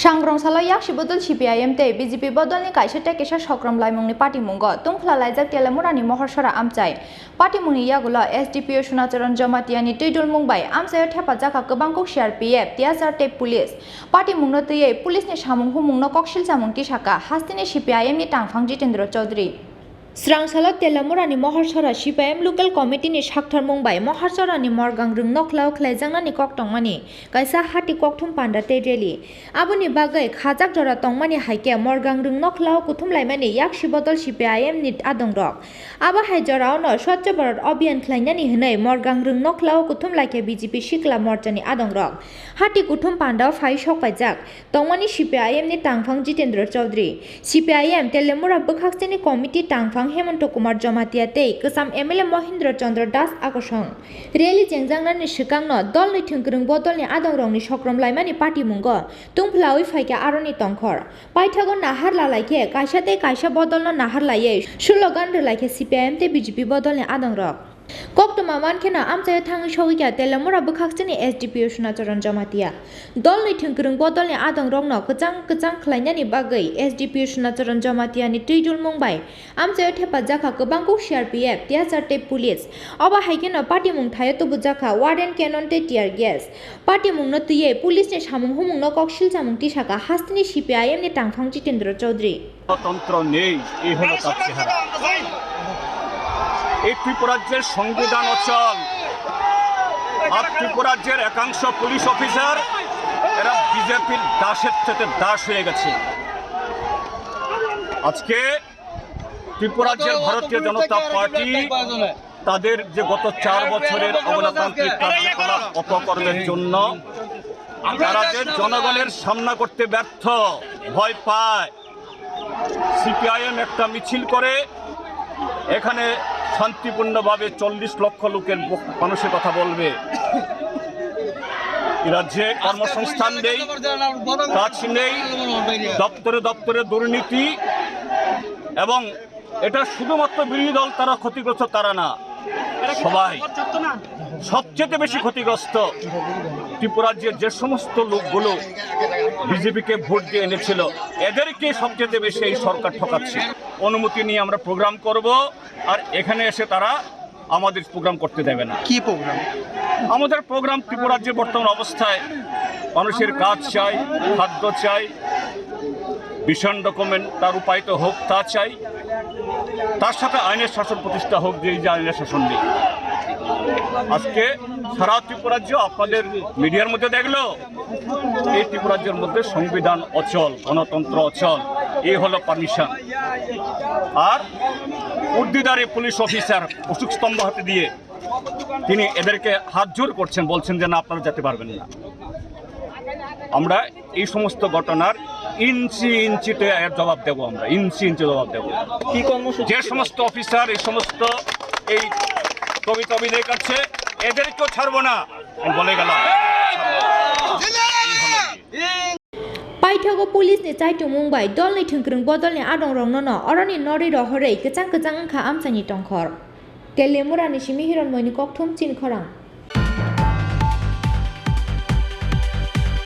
सांग्रंसालाव याक्षि बदल CPIM ते BJP बदलनि कायसा टेकेसा सक्राम लाइमुंनि party मुंग तुंफ्ला लाइजाक तेलेमुरानि महरसरा आमचाय पार्टी मुंनि यागुला SDPO सुनाचरण जमातियानि तैदुल मुंबाय आमचाय थेफाजाखा गोबांखौ CRPF तियाजार टेप पुलिस पार्टी मुंनो तैयै पुलिसनि सामुं हुमुंनो ककसिल सामुं तिसाका हास्तिनि CPIM नि तांफां जितेन्द्र चौधरी स्रांसालाव तेलामुरानि महरसरा CPIM लोकल कमिटिनि साक्थार मुंबाय महरसरानि मरगांग्रुं नखलाव ख्लायजांनानि ककटंमानि कायसा हाति ककथुम पान्डा तेरेलि आबुनि बागै खाजाक जरा तंमानि हाइके मरगांग्रुं नखलाव कुथुमलायमानि याक्षि बदल CPIM नि आदंरक आबा हाइजरावनो स्वच्छ भारत अभियान ख्लायनानि हनै मरगांग्रुं नखलाव कुथुमलायके BJP सिक्ला मोर्चानि आदंरक हाति कुथुम पान्डा फाइ सकपायजाक तंमानि CPIM नि तांफां जितेन्द्र चौधरी CPIM तेलेमुरा बोखाक्सेनि कमिटि तांफां हेमंत कुमार जमातिया तै गोसाम MLA महेन्द्र चंद्र दास आगसं रेली जेंजांनानि सिगांनो दलनि थोंग्रों बदलनि आदंरंनि सक्राम लाइमानि पार्टी मुंग तुंफ्लावै फाइके आरनि तंखर पाइथागो नाहार लालायके कायसा तै कायसा बदलनो नाहार लायै स्लोगान रलायके CPIM ते BJP बदलनि आदंरक कक्टमा मानखेना आमचाय थाङै सौहैया तेलामुरा बोखाक्सेनि SDPO सुनाचरण जमातिया दलनि थोंग्रों बदलनि आदंरंनो गोजां ख्लायनानि बागै SDPO सुनाचरण जमातियानि तैदुल मुंबाय आमचाय थेफाजाखा गोबांखौ CRPF तियाजार टेप पुलिस अबा हाइकेनो पार्टी मुं थायो तबुजाखा वार्डेन केनन ते टियार गेस पार्टी मुंनो तैयै पुलिसनि सामुं हुमुंनो ककसिल सामुं तिसाका हास्तिनि CPIM नि तांफां जितेन्द्र चौधरी তন্ত্র নেই এই হলো তার চেহারা। এই ত্রিপুরাজ্যের সংবিধান অচল আর ত্রিপুরাজ্যের একাংশ পুলিশ অফিসার এরা বিজেপির দাসের থেকে দাস হয়ে গেছে। আজকে ত্রিপুরাজ্যের ভারতীয় জনতা পার্টি তাদের যে গত 4 বছরের অগণতান্ত্রিক কার্যকলাপ অপকর্মের জন্য তারা যে জনগণের সামনা করতে ব্যর্থ ভয় পায় CPIM একটা মিছিল করে এখানে শান্তিপূর্ণভাবে 40 লক্ষ লোকের মানুষের কথা বলবে। রাজ্যে কর্মসংস্থান নেই, কাজ নেই, দপ্তরে দপ্তরে দুর্নীতি এবং এটা শুধুমাত্র বিরোধী দল তারা ক্ষতিগ্রস্ত তারা না, সবাই সবচেয়ে বেশি ক্ষতিগ্রস্ত ত্রিপুরাজ্যের যে সমস্ত লোকগুলো বিজেপিকে ভোট দিয়ে এনেছিল এদেরকে সবচেয়ে বেশি এই সরকার ঠকাচ্ছে। অনুমতি নিয়ে আমরা প্রোগ্রাম করব আর এখানে এসে তারা আমাদের প্রোগ্রাম করতে দেবে না। কি প্রোগ্রাম? আমাদের প্রোগ্রাম ত্রিপুরাজ্যের বর্তমান অবস্থায় মানুষের কাজ চাই, খাদ্য চাই, ভিশন ডকুমেন্ট তার রূপায়িত হোক তা চাই, তার সাথে আইনের শাসন প্রতিষ্ঠা হোক, যে আইনের শাসন নেই। আজকে সারা ত্রিপুরাজ্য আপনাদের মিডিয়ার মধ্যে দেখলো এই ত্রিপুরাজ্যের মধ্যে সংবিধান অচল, গণতন্ত্র অচল, এই হলো পারমিশন। আর উর্দিদারি পুলিশ অফিসার অশোক স্তম্ভ হাতে দিয়ে তিনি এদেরকে হাত জোর করছেন, বলছেন যে না আপনারা যেতে পারবেন না। আমরা এই সমস্ত ঘটনার ইঞ্চিতে এর জবাব দেব, আমরা ইঞ্চি জবাব দেব। কি কর্মসূচি? যে সমস্ত অফিসার এই সমস্ত এই কবিতা অভিনয় করছে এদেরকেও ছাড়বো না বলে গেলাম। पाइथागो पुलिसनि चाइटु मुंबाय दलनि थोंग्रों बदलनि आदंरंनो अरनि नरि रहरै गोजां ओंखा आमचायनि तंखर तेलेमुरानि सिमि हिरनमयनि ककथुम चिनखरां।